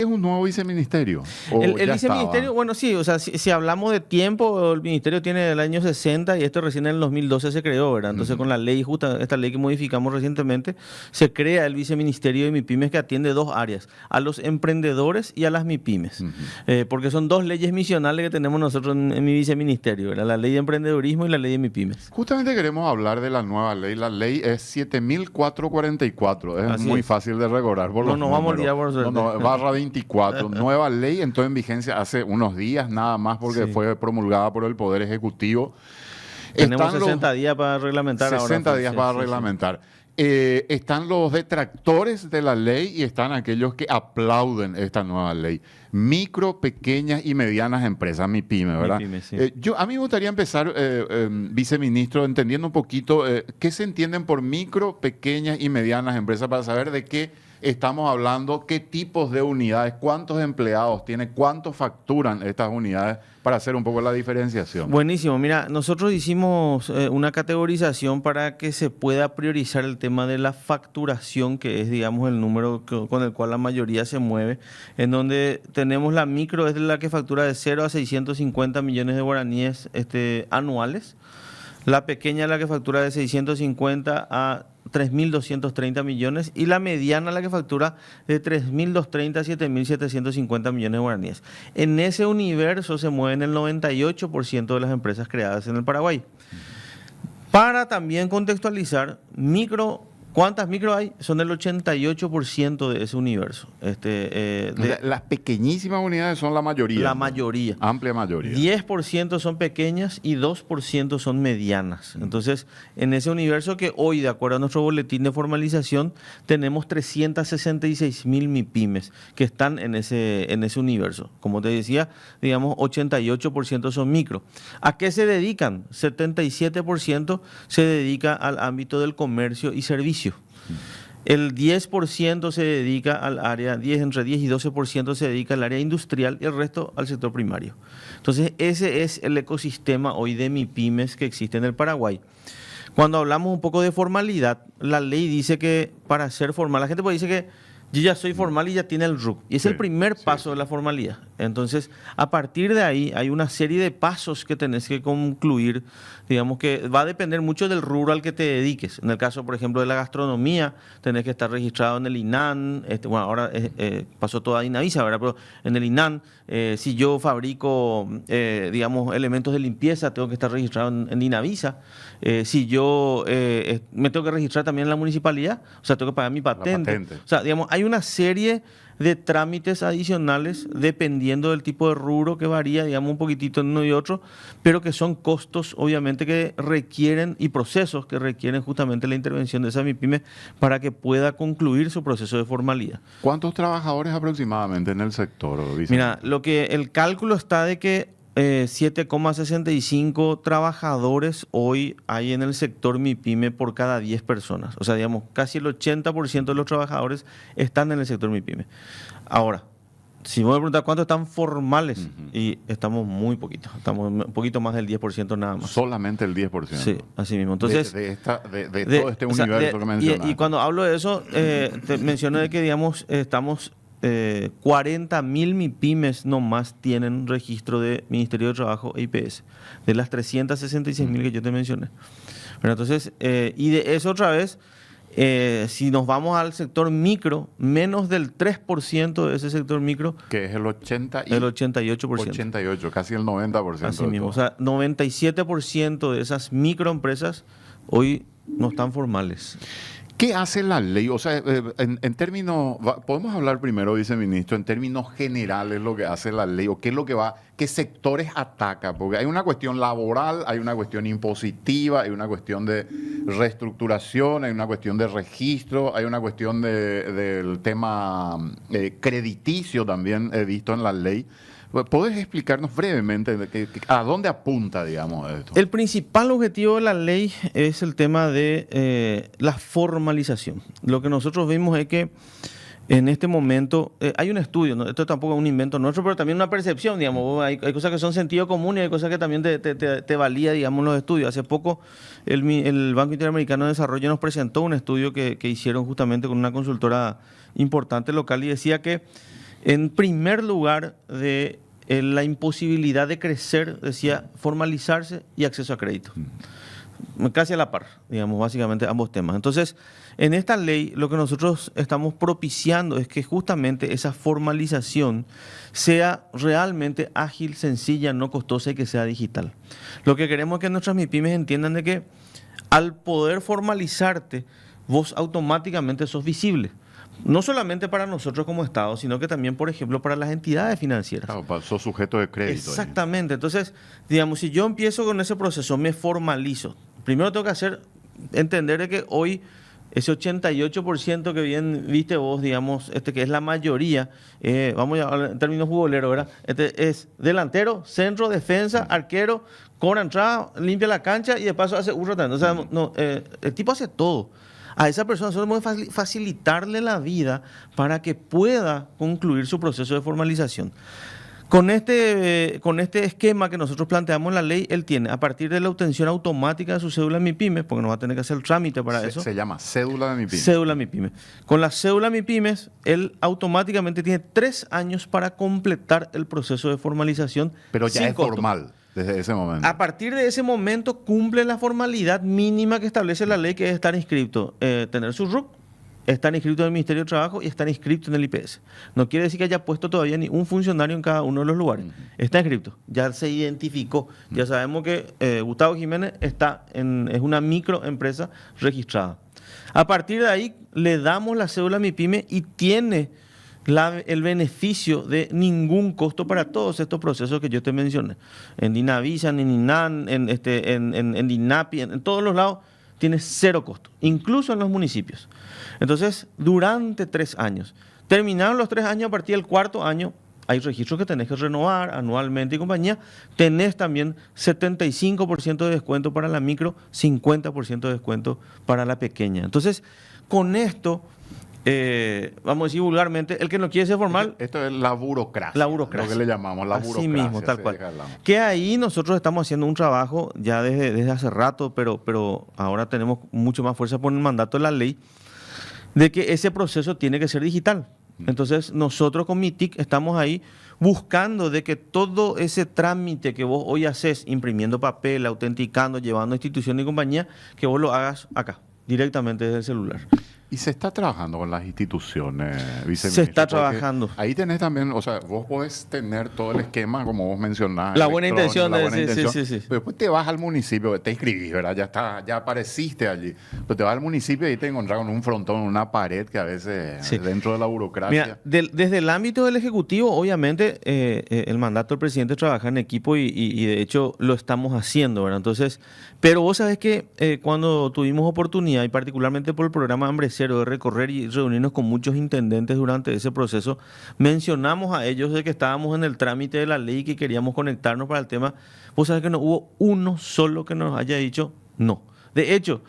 ¿Es un nuevo viceministerio? ¿O El ya viceministerio, estaba? bueno, sí, o sea, si hablamos de tiempo, el ministerio tiene del año 60 y esto recién en el 2012 se creó, ¿verdad? Entonces, Ujú. con la ley, justa, esta ley que modificamos recientemente, se crea el viceministerio de MIPYMES que atiende dos áreas, a los emprendedores y a las MIPYMES. Ujú. Porque son dos leyes misionales que tenemos nosotros en mi viceministerio, ¿verdad? La ley de emprendedurismo y la ley de MIPYMES. Justamente queremos hablar de la nueva ley. La ley es 7444. Es Así muy es. fácil de recordar por No los nos vamos a números. olvidar por No, suerte. no, barra 24. Nueva ley entró en vigencia hace unos días nada más porque Sí. fue promulgada por el Poder Ejecutivo. Tenemos Están los 60 días para reglamentar ahora. 60 días Sí, para sí, sí. reglamentar. Están los detractores de la ley y están aquellos que aplauden esta nueva ley. Micro, pequeñas y medianas empresas, MIPYME, ¿verdad? MIPYME, sí. A mí me gustaría empezar, viceministro, entendiendo un poquito qué se entienden por micro, pequeñas y medianas empresas para saber de qué estamos hablando, qué tipos de unidades, cuántos empleados tiene, cuánto facturan estas unidades para hacer un poco la diferenciación. Buenísimo. Mira, nosotros hicimos una categorización para que se pueda priorizar el tema de la facturación, que es, digamos, el número con el cual la mayoría se mueve, en donde tenemos la micro, es la que factura de 0 a 650 millones de guaraníes anuales. La pequeña es la que factura de 650 a 3.230 millones y la mediana la que factura de 3.230 a 7.750 millones de guaraníes. En ese universo se mueven el 98% de las empresas creadas en el Paraguay. Para también contextualizar, ¿cuántas micro hay? Son el 88% de ese universo. Las pequeñísimas unidades son la mayoría. La mayoría. Amplia mayoría. 10% son pequeñas y 2% son medianas. Entonces, en ese universo que hoy, de acuerdo a nuestro boletín de formalización, tenemos 366.000 MIPYMES que están en ese universo. Como te decía, digamos, 88% son micro. ¿A qué se dedican? 77% se dedica al ámbito del comercio y servicio. El 10% se dedica al área, entre 10 y 12% se dedica al área industrial y el resto al sector primario. Entonces, ese es el ecosistema hoy de MIPYMES que existe en el Paraguay. Cuando hablamos un poco de formalidad, la ley dice que para ser formal, la gente puede decir que yo ya soy formal y ya tiene el RUC. Y es el primer paso de la formalidad. Entonces, a partir de ahí hay una serie de pasos que tenés que concluir, digamos que va a depender mucho del rubro al que te dediques. En el caso, por ejemplo, de la gastronomía, tenés que estar registrado en el INAN, bueno, ahora pasó toda Inavisa, ¿verdad? Pero en el INAN, si yo fabrico, digamos, elementos de limpieza, tengo que estar registrado en Inavisa. Si yo me tengo que registrar también en la municipalidad, o sea, tengo que pagar mi patente. O sea, digamos, hay una serie de trámites adicionales dependiendo del tipo de rubro que varía, digamos, un poquitito en uno y otro, pero que son costos, obviamente, que requieren y procesos que requieren justamente la intervención de esa MIPYME para que pueda concluir su proceso de formalidad. ¿Cuántos trabajadores aproximadamente en el sector? Mira, el cálculo está de que 7,65 trabajadores hoy hay en el sector MIPYME por cada 10 personas. O sea, digamos, casi el 80% de los trabajadores están en el sector MIPYME. Ahora, si me preguntar cuántos están formales, y estamos muy poquitos, estamos un poquito más del 10% nada más. Solamente el 10%. Sí, así mismo. Entonces, de todo este universo que mencionaste. y cuando hablo de eso, te menciono de que, digamos, estamos 40.000 MIPYMES nomás tienen registro de Ministerio de Trabajo e IPS, de las 366.000 que yo te mencioné. Pero entonces, y de eso otra vez, si nos vamos al sector micro, menos del 3% de ese sector micro, que es el 88%. 88, casi el 90%. Así mismo, o sea, 97% de esas microempresas hoy no están formales. ¿Qué hace la ley? O sea, en términos, podemos hablar primero, viceministro, en términos generales lo que hace la ley o qué es lo que qué sectores ataca, porque hay una cuestión laboral, hay una cuestión impositiva, hay una cuestión de reestructuración, hay una cuestión de registro, hay una cuestión del tema crediticio también he visto en la ley. ¿Podés explicarnos brevemente a dónde apunta, digamos, esto? El principal objetivo de la ley es el tema de la formalización. Lo que nosotros vimos es que en este momento hay un estudio, ¿no? Esto tampoco es un invento nuestro, pero también una percepción, digamos. Hay cosas que son sentido común y hay cosas que también te valía, digamos, los estudios. Hace poco el Banco Interamericano de Desarrollo nos presentó un estudio que hicieron justamente con una consultora importante local y decía que En primer lugar, de la imposibilidad de crecer, decía, formalizarse y acceso a crédito. Casi a la par, digamos, básicamente ambos temas. Entonces, en esta ley lo que nosotros estamos propiciando es que justamente esa formalización sea realmente ágil, sencilla, no costosa y que sea digital. Lo que queremos es que nuestras MIPYMES entiendan de que al poder formalizarte, vos automáticamente sos visible. No solamente para nosotros como Estado, sino que también, por ejemplo, para las entidades financieras. Claro, sos sujeto de crédito. Exactamente. Entonces, digamos, si yo empiezo con ese proceso, me formalizo. Primero tengo que entender de que hoy ese 88% que bien viste vos, digamos, que es la mayoría, vamos a hablar en términos futboleros, ¿verdad? Es delantero, centro, defensa, arquero, cobra entrada, limpia la cancha y de paso hace uso también. O sea, no, el tipo hace todo. A esa persona solo podemos facilitarle la vida para que pueda concluir su proceso de formalización. Con este esquema que nosotros planteamos en la ley, él tiene, a partir de la obtención automática de su cédula MIPYME, porque no va a tener que hacer el trámite para eso. Se llama cédula de MIPYME. Cédula MIPYME. Con la cédula MIPYME, él automáticamente tiene 3 años para completar el proceso de formalización. Pero ya es costo. Formal desde ese momento. A partir de ese momento cumple la formalidad mínima que establece la ley, que es estar inscrito, tener su RUC, estar inscrito en el Ministerio de Trabajo y estar inscrito en el IPS. No quiere decir que haya puesto todavía ni un funcionario en cada uno de los lugares. Está inscrito, ya se identificó. Ya sabemos que Gustavo Jiménez es una microempresa registrada. A partir de ahí le damos la cédula a MIPYME y tiene el beneficio de ningún costo para todos estos procesos que yo te mencioné. En Dinavisa, en INAN, en DINAPI, en todos los lados tiene 0 costo, incluso en los municipios. Entonces, durante 3 años. Terminaron los 3 años, a partir del 4.º año, hay registros que tenés que renovar anualmente y compañía. Tenés también 75% de descuento para la micro, 50% de descuento para la pequeña. Entonces, con esto, vamos a decir vulgarmente, el que no quiere ser formal... Esto es la burocracia. La burocracia. Lo que le llamamos la burocracia. Así mismo, tal cual. Que ahí nosotros estamos haciendo un trabajo ya desde hace rato, pero ahora tenemos mucho más fuerza por el mandato de la ley, de que ese proceso tiene que ser digital. Entonces, nosotros con MITIC estamos ahí buscando de que todo ese trámite que vos hoy haces, imprimiendo papel, autenticando, llevando a instituciones y compañía, que vos lo hagas acá, directamente desde el celular. ¿Y se está trabajando con las instituciones, viceministro? Se está trabajando. Ahí tenés también, o sea, vos podés tener todo el esquema, como vos mencionás. La buena intención. Sí. Pero después te vas al municipio, te inscribís, ¿verdad? Ya apareciste allí. Pero te vas al municipio y te encontrás con un frontón, una pared que a veces dentro de la burocracia... Mira, desde el ámbito del Ejecutivo, obviamente, el mandato del presidente trabaja en equipo y de hecho lo estamos haciendo, ¿verdad? Entonces, pero vos sabés que cuando tuvimos oportunidad, y particularmente por el programa Hambre Cero, de recorrer y reunirnos con muchos intendentes durante ese proceso, mencionamos a ellos de que estábamos en el trámite de la ley y que queríamos conectarnos para el tema. Vos sabés que no hubo uno solo que nos haya dicho no. De hecho,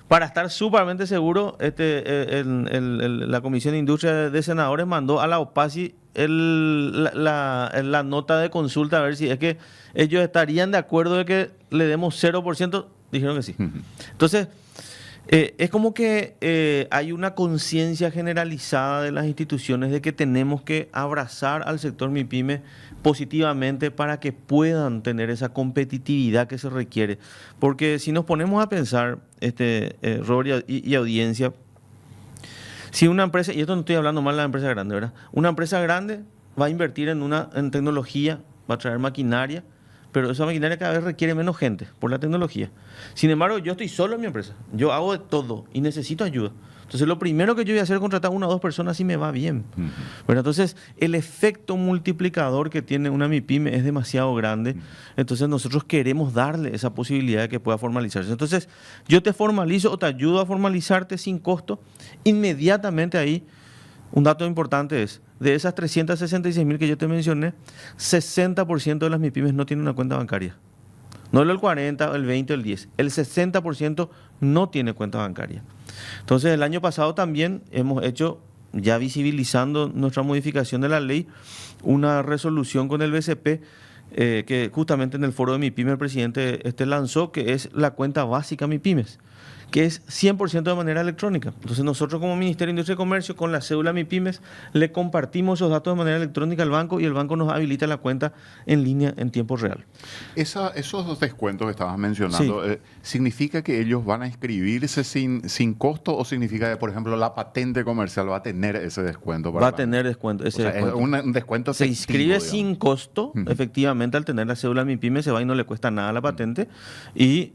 para estar súpermente seguro, la Comisión de Industria de Senadores mandó a la OPACI la nota de consulta a ver si es que ellos estarían de acuerdo de que le demos 0%. Dijeron que sí. Entonces, es como que hay una conciencia generalizada de las instituciones de que tenemos que abrazar al sector MIPYME positivamente para que puedan tener esa competitividad que se requiere. Porque si nos ponemos a pensar, Robert y audiencia, si una empresa, y esto no estoy hablando mal de la empresa grande, ¿verdad? Una empresa grande va a invertir en tecnología, va a traer maquinaria, pero esa maquinaria cada vez requiere menos gente por la tecnología. Sin embargo, yo estoy solo en mi empresa. Yo hago de todo y necesito ayuda. Entonces, lo primero que yo voy a hacer es contratar 1 o 2 personas si me va bien. Pero entonces, el efecto multiplicador que tiene una MIPYME es demasiado grande. Entonces, nosotros queremos darle esa posibilidad de que pueda formalizarse. Entonces, yo te formalizo o te ayudo a formalizarte sin costo. Inmediatamente ahí, un dato importante es, de esas 366.000 que yo te mencioné, 60% de las MIPYMES no tienen una cuenta bancaria. No el 40, el 20 o el 10. El 60% no tiene cuenta bancaria. Entonces, el año pasado también hemos hecho, ya visibilizando nuestra modificación de la ley, una resolución con el BCP que justamente en el foro de MIPYME el presidente lanzó, que es la cuenta básica MIPYMES, que es 100% de manera electrónica. Entonces nosotros como Ministerio de Industria y Comercio, con la cédula MIPYMES, le compartimos esos datos de manera electrónica al banco y el banco nos habilita la cuenta en línea en tiempo real. Esos dos descuentos que estabas mencionando, ¿significa que ellos van a inscribirse sin costo o significa que, por ejemplo, la patente comercial va a tener ese descuento? Va a tener descuento. O sea, es un descuento se efectivo, inscribe digamos, sin costo, efectivamente, al tener la cédula MIPYME se va y no le cuesta nada la patente. Y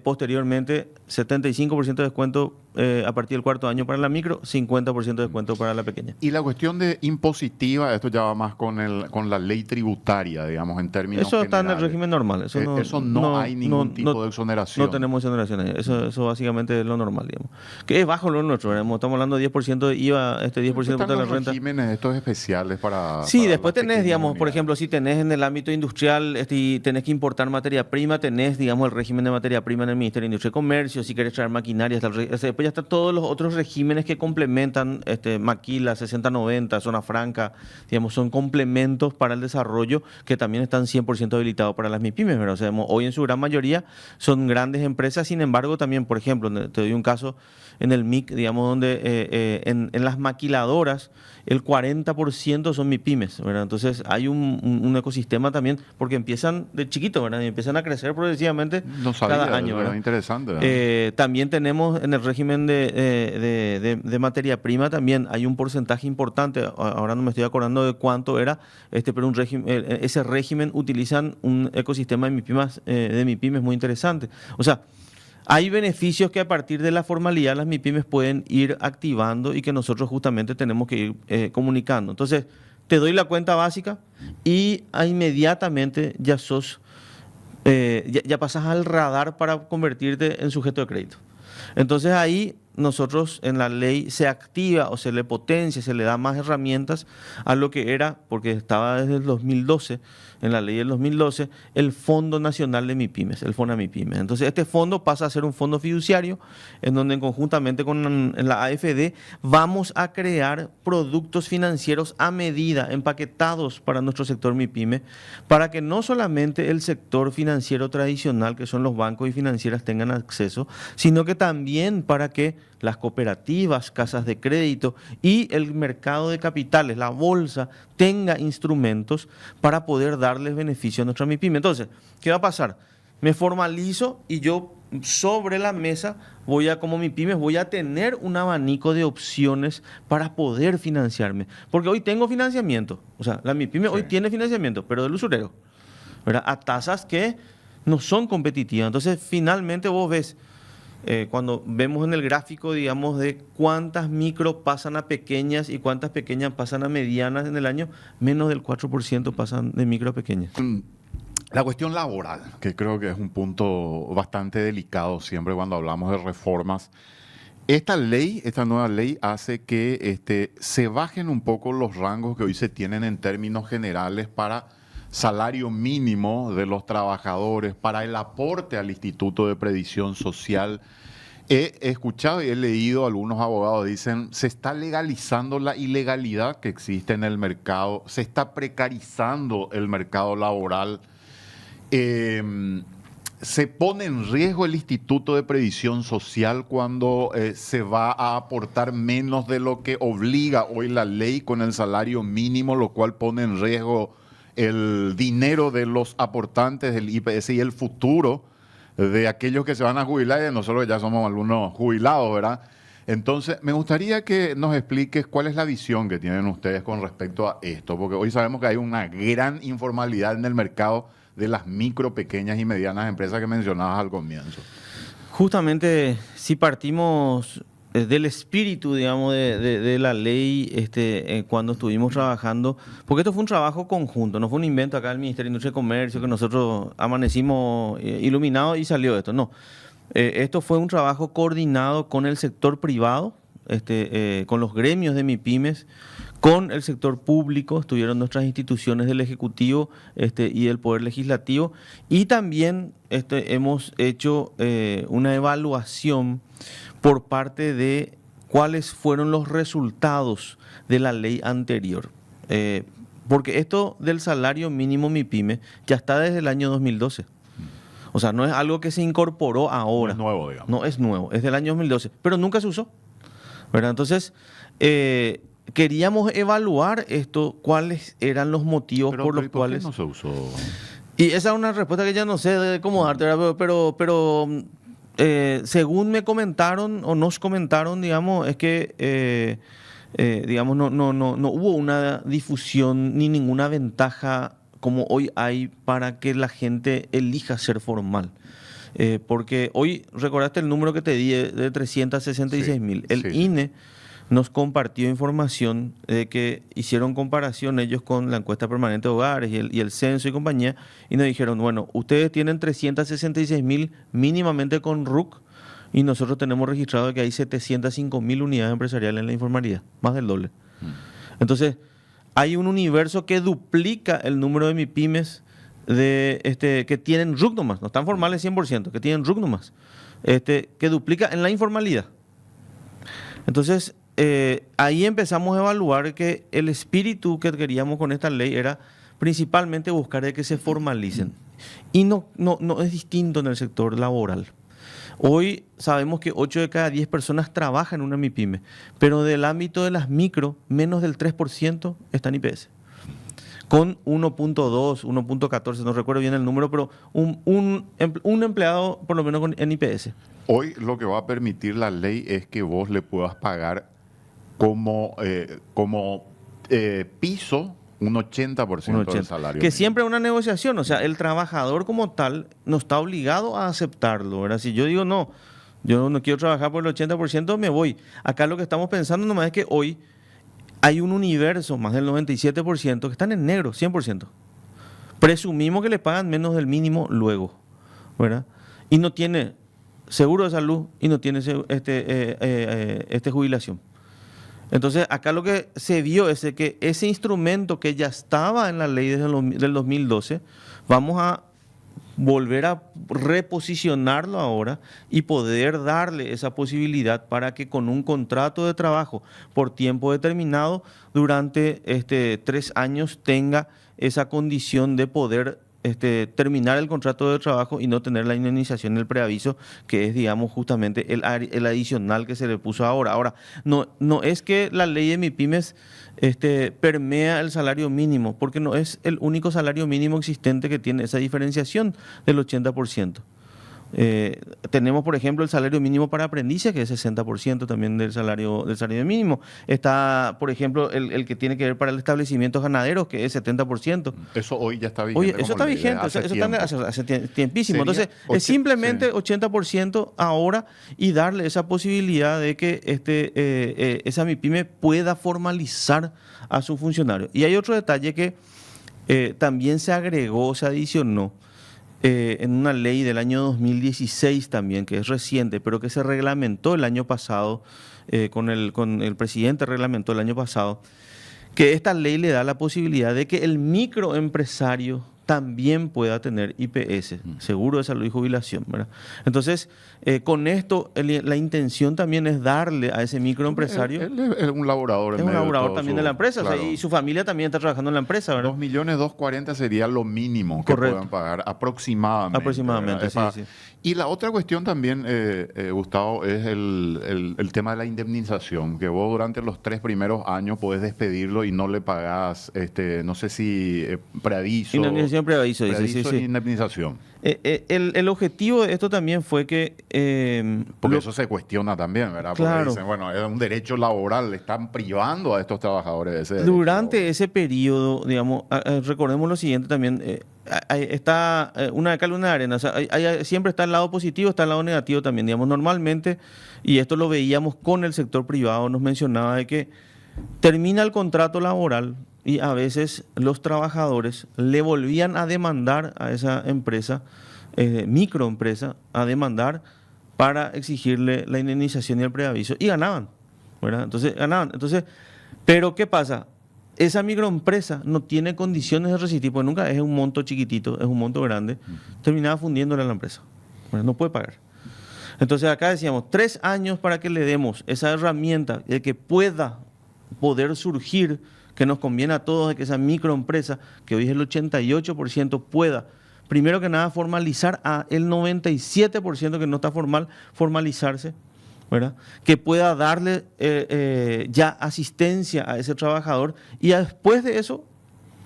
posteriormente, 75% de descuento a partir del cuarto año para la micro, 50% de descuento para la pequeña. Y la cuestión de impositiva, esto ya va más con la ley tributaria, digamos, en términos Eso está en el generales. régimen normal. Eso no hay ningún tipo de exoneración. No tenemos exoneraciones. Eso básicamente es lo normal, digamos. Que es bajo lo nuestro. Estamos hablando de 10% de IVA, 10% de la renta. Regímenes estos especiales para... Sí, para después las tenés, pequeñas digamos, por unidades. ejemplo, si tenés en el ámbito industrial y tenés que importar materia prima, tenés, digamos, el régimen de materia prima en el Ministerio de Industria y Comercio. Si querés traer maquinaria, después ya están todos los otros regímenes que complementan, Maquila, 6090, Zona Franca, digamos, son complementos para el desarrollo que también están 100% habilitados para las MIPYMES, ¿verdad? O sea, hoy en su gran mayoría son grandes empresas, sin embargo, también, por ejemplo, te doy un caso en el MIC, digamos, donde en las maquiladoras el 40% son MIPYMES, ¿verdad? Entonces hay un ecosistema también, porque empiezan de chiquito, ¿verdad? Y empiezan a crecer progresivamente No sabía, cada año, eso ¿verdad? es interesante, ¿verdad? También tenemos en el régimen de materia prima, también hay un porcentaje importante, ahora no me estoy acordando de cuánto era, pero ese régimen utilizan un ecosistema de MIPYMES muy interesante. O sea, hay beneficios que a partir de la formalidad las MIPYMES pueden ir activando y que nosotros justamente tenemos que ir comunicando. Entonces, te doy la cuenta básica y inmediatamente ya pasas al radar para convertirte en sujeto de crédito. Entonces ahí nosotros en la ley se activa o se le potencia, se le da más herramientas a lo que era, porque estaba desde el 2012, en la ley del 2012, el Fondo Nacional de MIPYMES, el FONAMIPYMES. Entonces este fondo pasa a ser un fondo fiduciario en donde conjuntamente con la AFD vamos a crear productos financieros a medida, empaquetados para nuestro sector MIPYME, para que no solamente el sector financiero tradicional, que son los bancos y financieras, tengan acceso, sino que también para que las cooperativas, casas de crédito y el mercado de capitales, la bolsa, tenga instrumentos para poder darles beneficio a nuestra MIPYME. Entonces, ¿qué va a pasar? Me formalizo y yo sobre la mesa como MIPYMES, voy a tener un abanico de opciones para poder financiarme. Porque hoy tengo financiamiento. O sea, la MIPYME hoy tiene financiamiento, pero del usurero, ¿verdad? A tasas que no son competitivas. Entonces, finalmente vos ves, cuando vemos en el gráfico, digamos, de cuántas micro pasan a pequeñas y cuántas pequeñas pasan a medianas en el año, menos del 4% pasan de micro a pequeñas. La cuestión laboral, que creo que es un punto bastante delicado siempre cuando hablamos de reformas. Esta nueva ley hace que se bajen un poco los rangos que hoy se tienen en términos generales para salario mínimo de los trabajadores, para el aporte al Instituto de Previsión Social. He escuchado y he leído, algunos abogados dicen, se está legalizando la ilegalidad que existe en el mercado, se está precarizando el mercado laboral. Se pone en riesgo el Instituto de Previsión Social cuando se va a aportar menos de lo que obliga hoy la ley con el salario mínimo, lo cual pone en riesgo el dinero de los aportantes del IPS y el futuro de aquellos que se van a jubilar y de nosotros que ya somos algunos jubilados, ¿verdad? Entonces, me gustaría que nos expliques cuál es la visión que tienen ustedes con respecto a esto, porque hoy sabemos que hay una gran informalidad en el mercado de las micro, pequeñas y medianas empresas que mencionabas al comienzo. Justamente, si partimos del espíritu, digamos, de la ley cuando estuvimos trabajando, porque esto fue un trabajo conjunto, no fue un invento acá del Ministerio de Industria y Comercio, que nosotros amanecimos iluminados y salió esto, no. Esto fue un trabajo coordinado con el sector privado, con los gremios de MIPYMES, con el sector público, estuvieron nuestras instituciones del Ejecutivo y del Poder Legislativo, y también hemos hecho una evaluación por parte de cuáles fueron los resultados de la ley anterior. Porque esto del salario mínimo MIPYME ya está desde el año 2012. O sea, no es algo que se incorporó ahora. No es nuevo, digamos. No es nuevo, es del año 2012, pero nunca se usó, ¿verdad? Entonces, queríamos evaluar esto, cuáles eran los motivos por los ¿y cuales... qué no se usó? Y esa es una respuesta que ya no sé de cómo darte, ¿verdad? Pero según me comentaron o nos comentaron, digamos, es que, digamos, no hubo una difusión ni ninguna ventaja como hoy hay para que la gente elija ser formal. Porque hoy, recordaste el número que te di de 366.000. El sí. INE nos compartió información de que hicieron comparación ellos con la encuesta permanente de hogares y el censo y compañía, y nos dijeron, bueno, ustedes tienen 366.000 mínimamente con RUC, y nosotros tenemos registrado que hay 705.000 unidades empresariales en la informalidad, más del doble. Entonces, hay un universo que duplica el número de MIPYMES que tienen RUC nomás, no están formales 100%, que tienen RUC nomás, que duplica en la informalidad. Entonces, ahí empezamos a evaluar que el espíritu que queríamos con esta ley era principalmente buscar de que se formalicen. Y no es distinto en el sector laboral. Hoy sabemos que 8 de cada 10 personas trabajan en una MIPYME, pero del ámbito de las micro, menos del 3% está en IPS. Con 1.2, 1.14, no recuerdo bien el número, pero un empleado por lo menos en IPS. Hoy lo que va a permitir la ley es que vos le puedas pagar como piso un 80% del salario. Que mínimo. siempre es una negociación, o sea, el trabajador como tal no está obligado a aceptarlo, ¿verdad? Si yo digo, no, yo no quiero trabajar por el 80%, me voy. Acá lo que estamos pensando nomás es que hoy hay un universo, más del 97%, que están en negro, 100%. Presumimos que le pagan menos del mínimo luego, ¿verdad? Y no tiene seguro de salud y no tiene jubilación. Entonces, acá lo que se vio es que ese instrumento que ya estaba en la ley desde del 2012, vamos a volver a reposicionarlo ahora y poder darle esa posibilidad para que con un contrato de trabajo por tiempo determinado durante 3 años tenga esa condición de poder terminar el contrato de trabajo y no tener la indemnización del preaviso, que es, digamos, justamente el adicional que se le puso ahora. Ahora, no es que la ley de MIPYMES permea el salario mínimo, porque no es el único salario mínimo existente que tiene esa diferenciación del 80%. Tenemos, por ejemplo, el salario mínimo para aprendices, que es 60% también del salario mínimo. Está, por ejemplo, el que tiene que ver para el establecimientos ganaderos, que es 70%. Eso hoy ya está vigente. Oye, eso está vigente, eso está hace tiempísimo. Entonces, es simplemente 80% ahora y darle esa posibilidad de que esa MIPYME pueda formalizar a su funcionario. Y hay otro detalle que también se agregó, se adicionó en una ley del año 2016 también, que es reciente, pero que se reglamentó el año pasado, con el presidente reglamentó el año pasado, que esta ley le da la posibilidad de que el microempresario también pueda tener IPS, seguro de salud y jubilación, ¿verdad? Entonces, con esto, la intención también es darle a ese microempresario... Él es un laborador. Es un laborador también de la empresa, claro. O sea, y su familia también está trabajando en la empresa, ¿verdad? 2.240.000 sería lo mínimo que puedan pagar aproximadamente. Aproximadamente, sí. Y la otra cuestión también, Gustavo, es el tema de la indemnización, que vos durante los 3 primeros años podés despedirlo y no le pagás, no sé si preaviso. Indemnización preaviso, dice, sí. Indemnización. El objetivo de esto también fue que... Porque eso se cuestiona también, ¿verdad? Porque claro. dicen, bueno, es un derecho laboral, le están privando a estos trabajadores de ese derecho. Durante ese periodo, digamos, recordemos lo siguiente también, está una de cal, una de arena, o sea, siempre está el lado positivo, está el lado negativo también, digamos, normalmente, y esto lo veíamos con el sector privado, nos mencionaba de que termina el contrato laboral y a veces los trabajadores le volvían a demandar a esa empresa, microempresa, a demandar para exigirle la indemnización y el preaviso, y ganaban, ¿verdad? Entonces, ganaban. Entonces, pero ¿qué pasa? Esa microempresa no tiene condiciones de resistir, porque nunca es un monto chiquitito, es un monto grande, terminaba fundiéndole a la empresa, ¿verdad? No puede pagar. Entonces, acá decíamos, 3 años para que le demos esa herramienta de que poder surgir, que nos conviene a todos, de que esa microempresa, que hoy es el 88%, pueda primero que nada, formalizar a el 97% que no está formal, formalizarse, ¿verdad? Que pueda darle ya asistencia a ese trabajador y después de eso,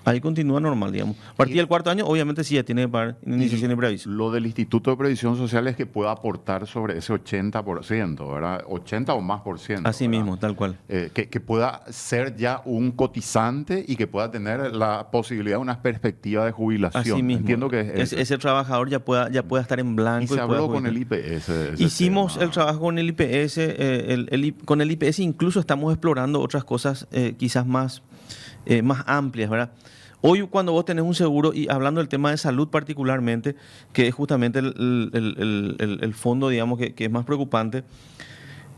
ahí continúa normal, digamos. A partir del cuarto año, obviamente sí ya tiene que pagar iniciación y preaviso. Lo del Instituto de Previsión Social es que pueda aportar sobre ese 80%, ¿verdad? 80 o más por ciento. Así ¿verdad? mismo, tal cual. Que pueda ser ya un cotizante y que pueda tener la posibilidad de una perspectiva de jubilación. Así mismo. Entiendo que es ese trabajador ya pueda estar en blanco. Y se habló con el jubilar. IPS. Hicimos el trabajo con el IPS. Con el IPS incluso estamos explorando otras cosas quizás más amplias, ¿verdad? Hoy cuando vos tenés un seguro, y hablando del tema de salud particularmente, que es justamente el fondo, digamos, que es más preocupante,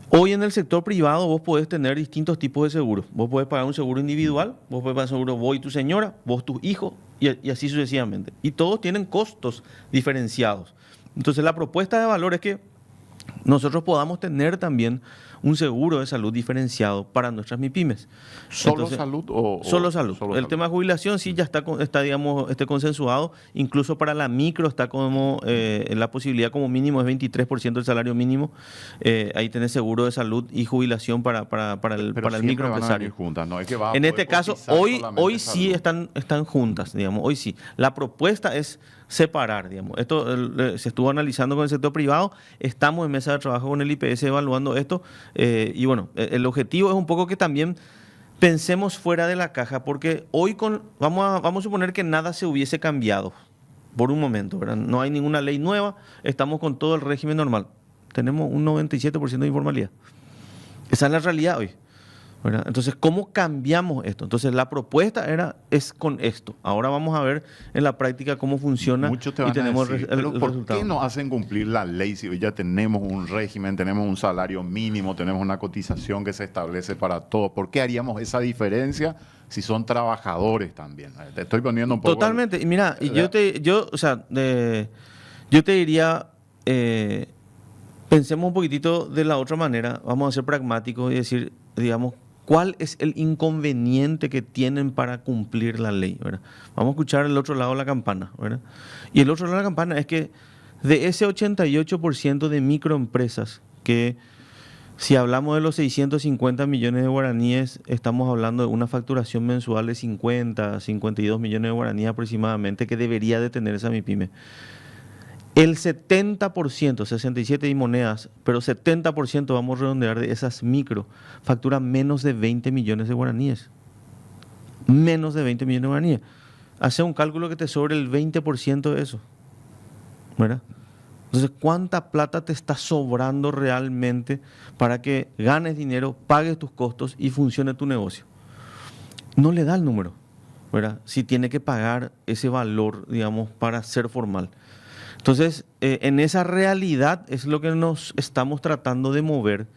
hoy en el sector privado vos podés tener distintos tipos de seguros. Vos podés pagar un seguro individual, vos podés pagar un seguro vos y tu señora, vos tus hijos, y así sucesivamente. Y todos tienen costos diferenciados. Entonces la propuesta de valor es que nosotros podamos tener también un seguro de salud diferenciado para nuestras MIPYMES. ¿Solo Entonces, salud solo salud? solo El salud? tema de jubilación sí ya está digamos, consensuado. Incluso para la micro está como la posibilidad como mínimo es 23% del salario mínimo. Ahí tenés seguro de salud y jubilación para el Pero siempre van a venir microempresario. juntas, ¿no? Es que va a En poder este caso, cotizar hoy solamente sí salud. están juntas, digamos, hoy sí. La propuesta es separar, digamos. Esto se estuvo analizando con el sector privado, estamos en mesa de trabajo con el IPS evaluando esto, y bueno, el objetivo es un poco que también pensemos fuera de la caja, porque hoy vamos a suponer que nada se hubiese cambiado por un momento, ¿verdad? No hay ninguna ley nueva, estamos con todo el régimen normal. Tenemos un 97% de informalidad. Esa es la realidad hoy, ¿verdad? Entonces, ¿cómo cambiamos esto? Entonces, la propuesta es con esto. Ahora vamos a ver en la práctica cómo funciona Muchos te y van a tenemos decir, el pero ¿por resultado. qué no hacen cumplir la ley si hoy ya tenemos un régimen, tenemos un salario mínimo, tenemos una cotización que se establece para todos? ¿Por qué haríamos esa diferencia si son trabajadores también? Te estoy poniendo un poco... Totalmente. Y mira, yo te diría, pensemos un poquitito de la otra manera. Vamos a ser pragmáticos y decir, digamos, ¿cuál es el inconveniente que tienen para cumplir la ley, ¿verdad? Vamos a escuchar el otro lado de la campana, ¿verdad? Y el otro lado de la campana es que de ese 88% de microempresas que, si hablamos de los 650 millones de guaraníes, estamos hablando de una facturación mensual de 52 millones de guaraníes aproximadamente que debería de tener esa MIPYME. El 70%, 67 y monedas, pero 70% vamos a redondear de esas micro, facturan menos de 20 millones de guaraníes. Menos de 20 millones de guaraníes. Hace un cálculo que te sobre el 20% de eso, ¿verdad? Entonces, ¿cuánta plata te está sobrando realmente para que ganes dinero, pagues tus costos y funcione tu negocio? No le da el número, ¿verdad? Si tiene que pagar ese valor, digamos, para ser formal. Entonces, en esa realidad es lo que nos estamos tratando de mover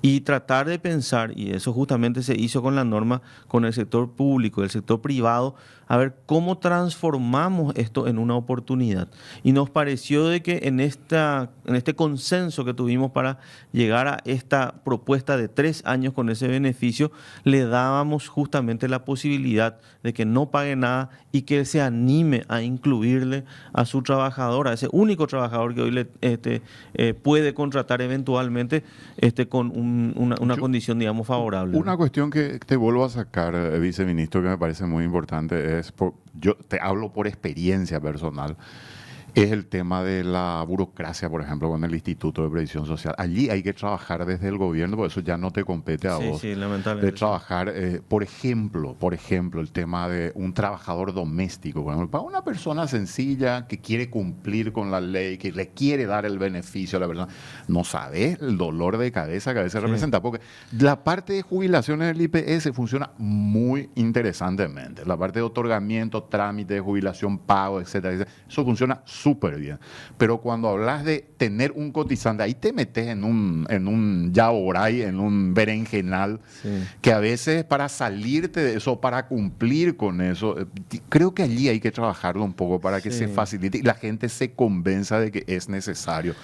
y tratar de pensar, y eso justamente se hizo con la norma, con el sector público, el sector privado, a ver cómo transformamos esto en una oportunidad. Y nos pareció de que en este consenso que tuvimos para llegar a esta propuesta de 3 años con ese beneficio, le dábamos justamente la posibilidad de que no pague nada y que se anime a incluirle a su trabajador, a ese único trabajador que hoy puede contratar eventualmente con una condición, digamos, favorable. Una cuestión que te vuelvo a sacar, viceministro, que me parece muy importante es, yo te hablo por experiencia personal, es el tema de la burocracia, por ejemplo, con el Instituto de Previsión Social. Allí hay que trabajar desde el gobierno, por eso ya no te compete a vos. Sí, lamentablemente. De trabajar, por ejemplo, el tema de un trabajador doméstico. Por ejemplo, para una persona sencilla que quiere cumplir con la ley, que le quiere dar el beneficio a la persona, no sabes el dolor de cabeza que a veces representa, porque la parte de jubilaciones del IPS funciona muy interesantemente. La parte de otorgamiento, trámite de jubilación, pago, etcétera, eso funciona súper bien. Pero cuando hablas de tener un cotizante, ahí te metes en un yaoray, en un berenjenal, que a veces para salirte de eso, para cumplir con eso, creo que allí hay que trabajarlo un poco para que se facilite y la gente se convenza de que es necesario.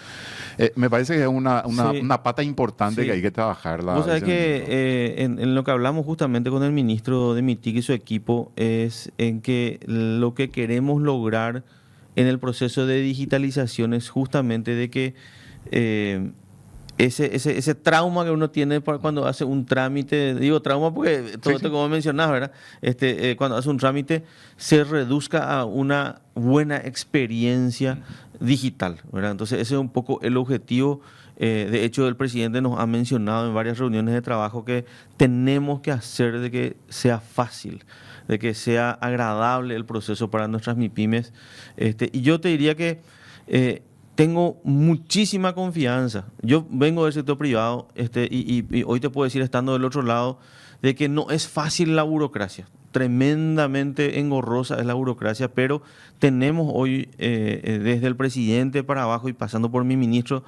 Me parece que es una pata importante que hay que trabajarla. Vos sabés que en lo que hablamos justamente con el ministro de MITIC y su equipo es en que lo que queremos lograr en el proceso de digitalización es justamente de que ese trauma que uno tiene cuando hace un trámite, digo trauma porque todo esto como mencionás, ¿verdad? Cuando hace un trámite se reduzca a una buena experiencia digital, ¿verdad? Entonces ese es un poco el objetivo. De hecho, el presidente nos ha mencionado en varias reuniones de trabajo que tenemos que hacer de que sea fácil, de que sea agradable el proceso para nuestras MIPYMES. Y yo te diría que tengo muchísima confianza. Yo vengo del sector privado y hoy te puedo decir, estando del otro lado, de que no es fácil la burocracia. Tremendamente engorrosa es la burocracia, pero tenemos hoy, desde el presidente para abajo y pasando por mi ministro,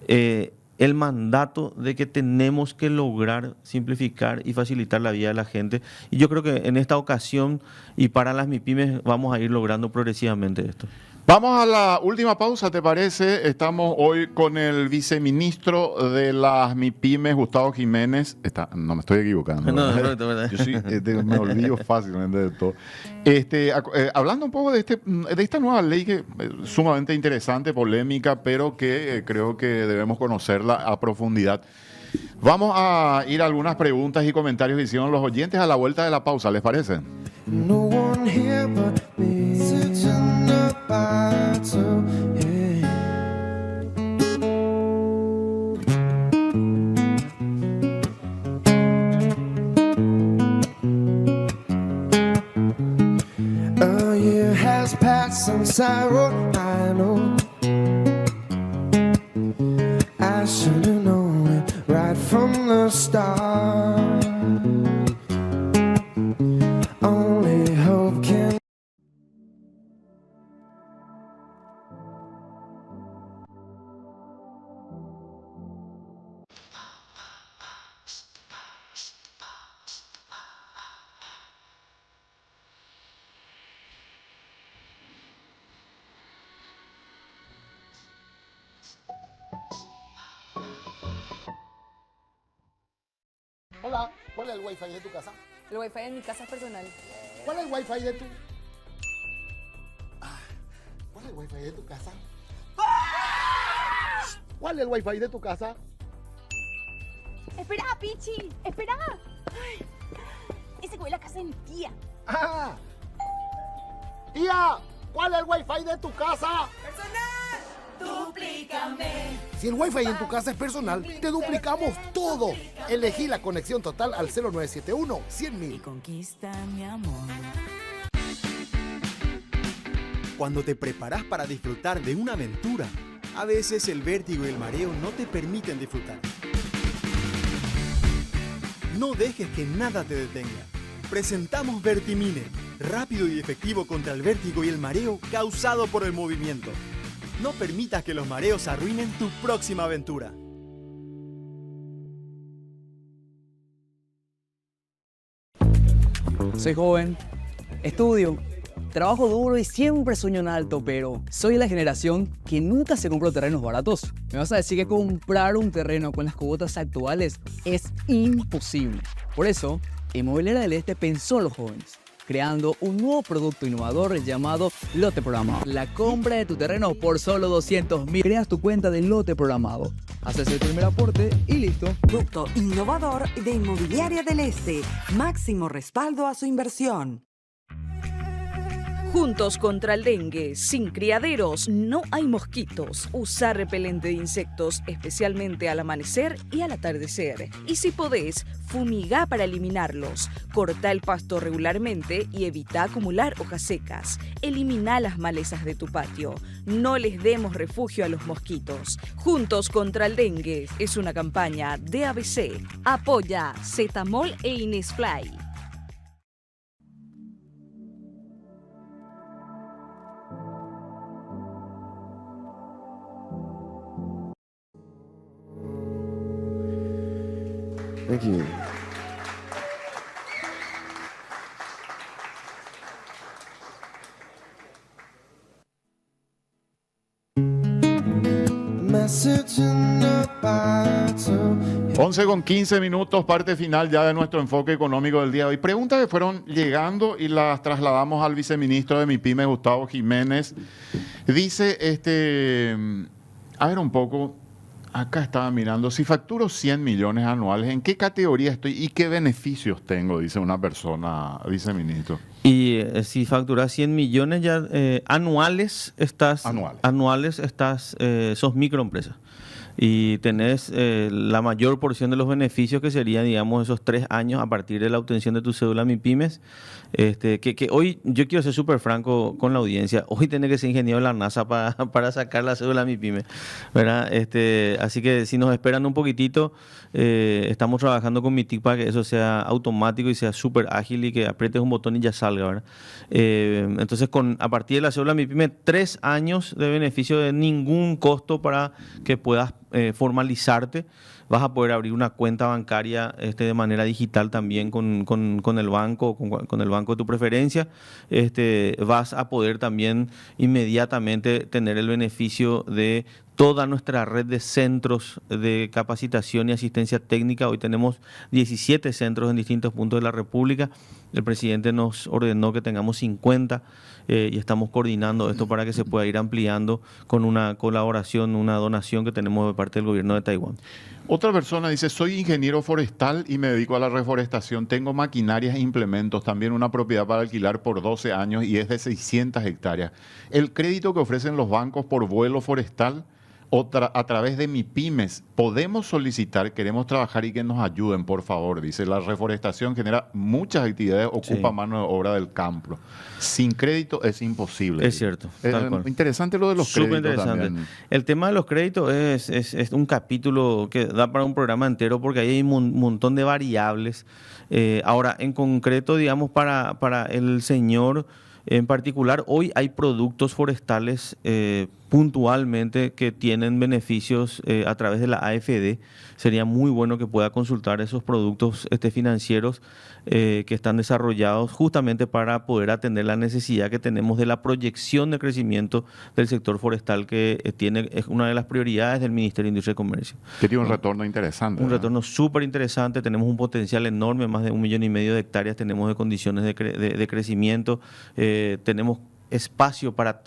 el mandato de que tenemos que lograr simplificar y facilitar la vida de la gente. Y yo creo que en esta ocasión y para las MIPYMES vamos a ir logrando progresivamente esto. Vamos a la última pausa, ¿te parece? Estamos hoy con el viceministro de las MIPYMES, Gustavo Jiménez. No me estoy equivocando. No. Yo sí, me olvido fácilmente de todo. Hablando un poco de esta nueva ley que es sumamente interesante, polémica, pero que creo que debemos conocerla a profundidad. Vamos a ir a algunas preguntas y comentarios que hicieron los oyentes a la vuelta de la pausa, ¿les parece? No one here but me, sitting up by two, yeah. A year has passed since I wrote, I know I should have known it right from the start. Only hope can. Hola, ¿cuál es el wifi de tu casa? El wifi en mi casa es personal. ¿Cuál es el wifi de tu... ¿Cuál es el wifi de tu casa? ¿Cuál es el wifi de tu casa? ¡Espera, Pichi! ¡Espera! Ay, ese fue la casa de mi tía. ¡Ah! Tía, ¿cuál es el wifi de tu casa? ¡Duplícame! Si el wifi en tu casa es personal, te duplicamos todo. Elegí la conexión total al 0971 100.000. Conquista mi amor. Cuando te preparas para disfrutar de una aventura, a veces el vértigo y el mareo no te permiten disfrutar. No dejes que nada te detenga. Presentamos Vertimine, rápido y efectivo contra el vértigo y el mareo causado por el movimiento. No permitas que los mareos arruinen tu próxima aventura. Soy joven, estudio, trabajo duro y siempre sueño en alto, pero soy la generación que nunca se compró terrenos baratos. Me vas a decir que comprar un terreno con las cuotas actuales es imposible. Por eso, Inmobiliaria del Este pensó en los jóvenes, creando un nuevo producto innovador llamado Lote Programado. La compra de tu terreno por solo 200.000. Creas tu cuenta de Lote Programado, haces el primer aporte y listo. Producto innovador de Inmobiliaria del Este. Máximo respaldo a su inversión. Juntos contra el dengue, sin criaderos, no hay mosquitos. Usa repelente de insectos, especialmente al amanecer y al atardecer. Y si podés, fumigá para eliminarlos. Corta el pasto regularmente y evita acumular hojas secas. Elimina las malezas de tu patio. No les demos refugio a los mosquitos. Juntos contra el dengue es una campaña de ABC. Apoya Zetamol e Inesfly. Thank you. Message in the bottle. 11:15, parte final ya de nuestro enfoque económico del día de hoy. Preguntas que fueron llegando y las trasladamos al viceministro de MIPYME, Gustavo Jiménez. Dice, a ver un poco, acá estaba mirando, si facturo 100 millones anuales, ¿en qué categoría estoy y qué beneficios tengo? Dice una persona, viceministro. Y si facturas 100 millones ya anuales, sos microempresa. Y tenés la mayor porción de los beneficios que serían, digamos, esos 3 años a partir de la obtención de tu cédula MIPYMES. Que hoy, yo quiero ser súper franco con la audiencia, hoy tenés que ser ingeniero de la NASA para sacar la cédula MIPYME, ¿verdad? Así que si nos esperan un poquitito, estamos trabajando con MITIC para que eso sea automático y sea súper ágil y que aprietes un botón y ya salga, ¿verdad? Entonces, a partir de la cédula MIPYME, 3 años de beneficio de ningún costo para que puedas formalizarte. Vas a poder abrir una cuenta bancaria de manera digital también con el banco, con el banco de tu preferencia. Vas a poder también inmediatamente tener el beneficio de toda nuestra red de centros de capacitación y asistencia técnica. Hoy tenemos 17 centros en distintos puntos de la República. El presidente nos ordenó que tengamos 50 y estamos coordinando esto para que se pueda ir ampliando con una colaboración, una donación que tenemos de parte del gobierno de Taiwán. Otra persona dice, soy ingeniero forestal y me dedico a la reforestación. Tengo maquinarias e implementos, también una propiedad para alquilar por 12 años y es de 600 hectáreas. El crédito que ofrecen los bancos por vuelo forestal a través de MIPYMES, podemos solicitar, queremos trabajar y que nos ayuden, por favor. Dice, la reforestación genera muchas actividades, ocupa mano de obra del campo. Sin crédito es imposible. Es cierto. Interesante lo de los créditos también. El tema de los créditos es un capítulo que da para un programa entero porque ahí hay un montón de variables. Ahora, en concreto, digamos, para el señor en particular, hoy hay productos forestales puntualmente que tienen beneficios a través de la AFD. Sería muy bueno que pueda consultar esos productos financieros que están desarrollados justamente para poder atender la necesidad que tenemos de la proyección de crecimiento del sector forestal que es una de las prioridades del Ministerio de Industria y Comercio. Que tiene un retorno interesante. Un retorno súper interesante. Tenemos un potencial enorme, más de 1,5 millones de hectáreas tenemos de condiciones de crecimiento. Tenemos espacio para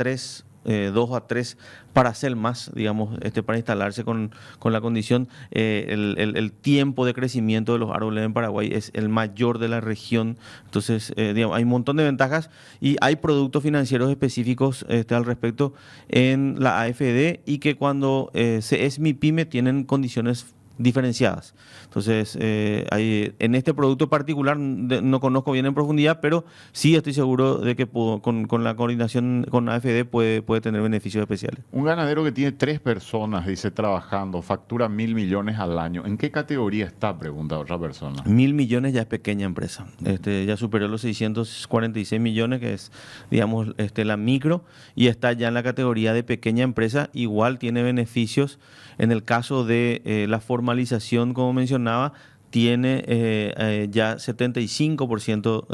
2 a 3 para hacer más, digamos, para instalarse con la condición. El tiempo de crecimiento de los árboles en Paraguay es el mayor de la región. Entonces, digamos, hay un montón de ventajas y hay productos financieros específicos al respecto en la AFD y que cuando se es MIPYME tienen condiciones diferenciadas. Entonces, en este producto particular no conozco bien en profundidad, pero sí estoy seguro de que con la coordinación con AFD puede tener beneficios especiales. Un ganadero que tiene 3 personas, dice, trabajando, factura 1.000 millones al año. ¿En qué categoría está? Pregunta otra persona. 1.000 millones ya es pequeña empresa. Ya superó los 646 millones, que es, digamos, la micro, y está ya en la categoría de pequeña empresa. Igual tiene beneficios. En el caso de la formalización, como mencionaba, tiene ya 50%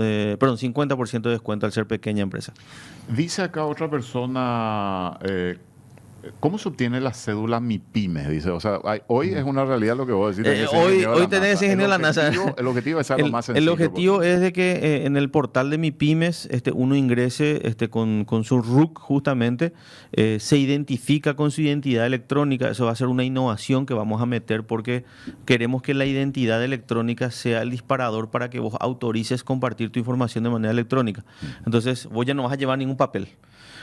de descuento al ser pequeña empresa. Dice acá otra persona, ¿cómo se obtiene la cédula MIPYMES? Dice, o sea, hoy es una realidad lo que vos decís. Hoy tenés ingeniero de la NASA. El objetivo es algo más sencillo. El objetivo es de que en el portal de MIPYMES uno ingrese con su RUC justamente, se identifica con su identidad electrónica. Eso va a ser una innovación que vamos a meter porque queremos que la identidad electrónica sea el disparador para que vos autorices compartir tu información de manera electrónica. Entonces, vos ya no vas a llevar ningún papel.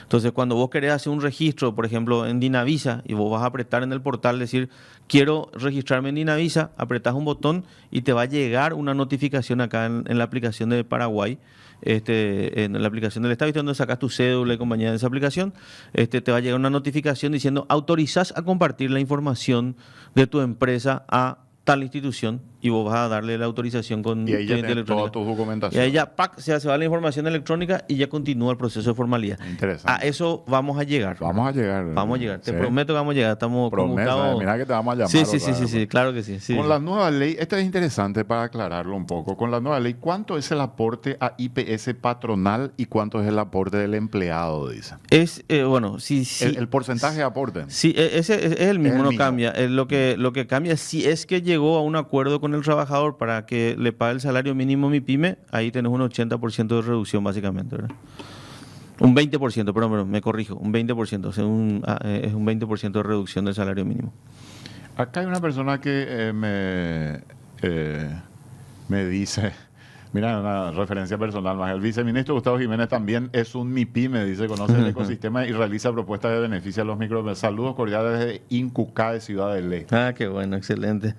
Entonces, cuando vos querés hacer un registro, por ejemplo, en Dinavisa, y vos vas a apretar en el portal, decir, quiero registrarme en Dinavisa, apretás un botón y te va a llegar una notificación acá en la aplicación de Paraguay, en la aplicación del Estado, donde sacas tu cédula y compañía de esa aplicación, te va a llegar una notificación diciendo, autorizás a compartir la información de tu empresa a tal institución y vos vas a darle la autorización con Y ahí ya cliente tenés toda tu y documentación. ahí ya ¡pac! Se va la información electrónica y ya continúa el proceso de formalidad. Interesante. A eso vamos a llegar. Vamos a llegar. Vamos a llegar. Te Sí. prometo que vamos a llegar. Estamos con Promesa, Gustavo. mira que te vamos a llamar. Sí, otra vez. sí, claro que sí. Sí. Con la nueva ley, esto es interesante para aclararlo un poco. Con la nueva ley, ¿cuánto es el aporte a IPS patronal y cuánto es el aporte del empleado? Dice. Es, bueno, sí. El porcentaje de aporte. Sí, ese es el mismo, el no mismo. cambia. Lo que cambia, si es que llegó a un acuerdo con el trabajador para que le pague el salario mínimo MIPYME, ahí tenés un 80% de reducción básicamente, ¿verdad? Un 20%, perdón, me corrijo, un 20%, o sea, es un 20% de reducción del salario mínimo. Acá hay una persona que me dice, mira, una referencia personal más. El viceministro Gustavo Jiménez también es un MIPYME, dice, conoce el ecosistema y realiza propuestas de beneficio a los micro. Saludos cordiales desde Incucá, de Ciudad del Este. Ah, qué bueno, excelente.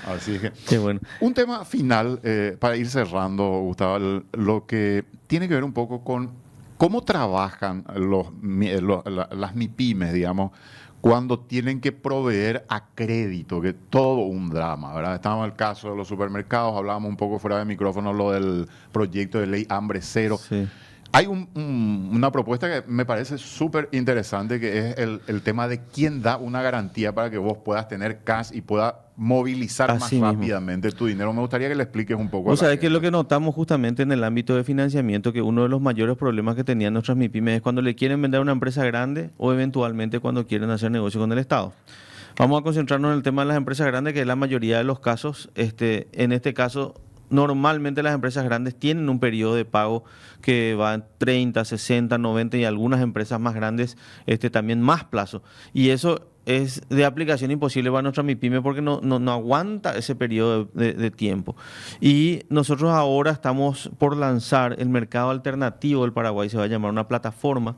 Así que, Qué bueno. un tema final, para ir cerrando, Gustavo, lo que tiene que ver un poco con cómo trabajan las MIPYMES, digamos, cuando tienen que proveer a crédito, que es todo un drama, ¿verdad? Estamos en el caso de los supermercados, hablábamos un poco fuera de micrófono lo del proyecto de ley Hambre Cero. Sí. Hay una propuesta que me parece súper interesante, que es el tema de quién da una garantía para que vos puedas tener cash y puedas movilizar más Así mismo. rápidamente tu dinero. Me gustaría que le expliques un poco. Vos sabés que lo que notamos justamente en el ámbito de financiamiento, que uno de los mayores problemas que tenían nuestras MIPYMES es cuando le quieren vender a una empresa grande o eventualmente cuando quieren hacer negocio con el Estado. Vamos a concentrarnos en el tema de las empresas grandes, que es la mayoría de los casos. En este caso, normalmente las empresas grandes tienen un periodo de pago que va en 30, 60, 90 y algunas empresas más grandes también más plazo. Y eso es de aplicación imposible para nuestra MIPYME porque no aguanta ese periodo de tiempo. Y nosotros ahora estamos por lanzar el mercado alternativo del Paraguay, se va a llamar una plataforma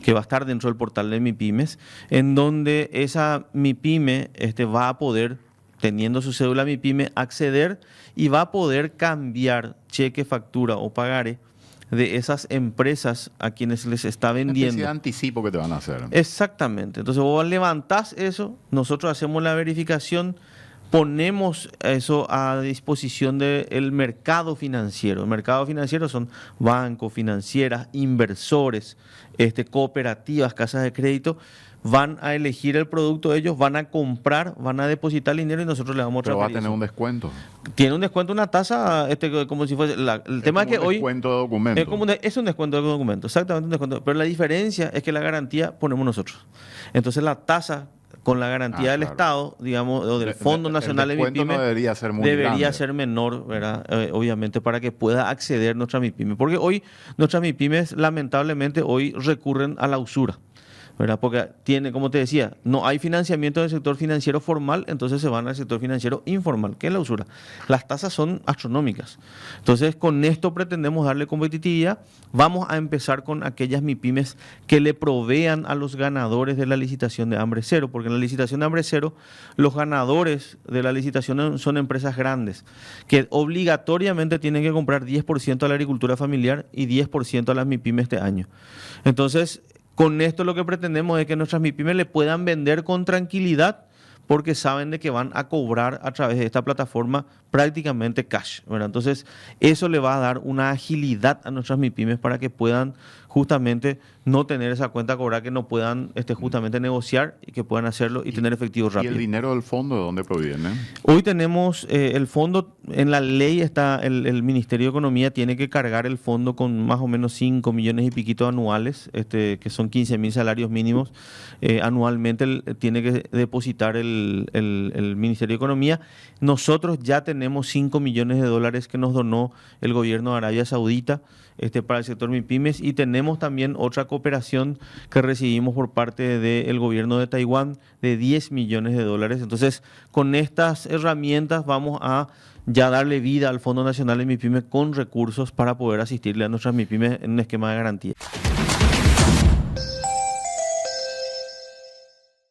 que va a estar dentro del portal de MIPYMES, en donde esa MIPYME va a poder, teniendo su cédula MIPYME, acceder y va a poder cambiar cheque, factura o pagaré de esas empresas a quienes les está vendiendo. Ese anticipo que te van a hacer. Exactamente. Entonces vos levantás eso, nosotros hacemos la verificación, ponemos eso a disposición del mercado financiero. El mercado financiero son bancos, financieras, inversores, cooperativas, casas de crédito. Van a elegir el producto de ellos, van a comprar, van a depositar el dinero y nosotros le vamos a Pero va a transferir tener eso. un descuento. Tiene un descuento, una tasa, como si fuese... el tema es que como un hoy... descuento de documento. Es un descuento de documento, exactamente un descuento. Pero la diferencia es que la garantía ponemos nosotros. Entonces la tasa con la garantía del claro. Estado, digamos, o del Fondo Nacional de el descuento MIPYME, no debería ser muy debería grande. ser menor, ¿verdad? Obviamente, para que pueda acceder nuestra MIPYME. Porque hoy nuestras MIPYMES, lamentablemente, hoy recurren a la usura, ¿verdad? Porque tiene, como te decía, no hay financiamiento del sector financiero formal, entonces se van al sector financiero informal, que es la usura. Las tasas son astronómicas. Entonces, con esto pretendemos darle competitividad. Vamos a empezar con aquellas MIPYMES que le provean a los ganadores de la licitación de Hambre Cero, porque en la licitación de Hambre Cero, los ganadores de la licitación son empresas grandes, que obligatoriamente tienen que comprar 10% a la agricultura familiar y 10% a las MIPYMES este año. Entonces, con esto lo que pretendemos es que nuestras MIPYMES le puedan vender con tranquilidad porque saben de que van a cobrar a través de esta plataforma prácticamente cash, ¿verdad? Entonces, eso le va a dar una agilidad a nuestras MIPYMES para que puedan justamente no tener esa cuenta a cobrar, que no puedan justamente negociar y que puedan hacerlo y tener efectivo ¿Y rápido. el dinero del fondo de dónde proviene? Hoy tenemos el fondo, en la ley está, el Ministerio de Economía tiene que cargar el fondo con más o menos 5 millones y piquito anuales, que son 15.000 salarios mínimos. Anualmente tiene que depositar el Ministerio de Economía. Nosotros ya tenemos 5 millones de dólares que nos donó el gobierno de Arabia Saudita para el sector MIPYMES, y tenemos también otra cooperación que recibimos por parte del gobierno de Taiwán de 10 millones de dólares. Entonces, con estas herramientas vamos a ya darle vida al Fondo Nacional de MIPYME con recursos para poder asistirle a nuestras MIPYMES en un esquema de garantía.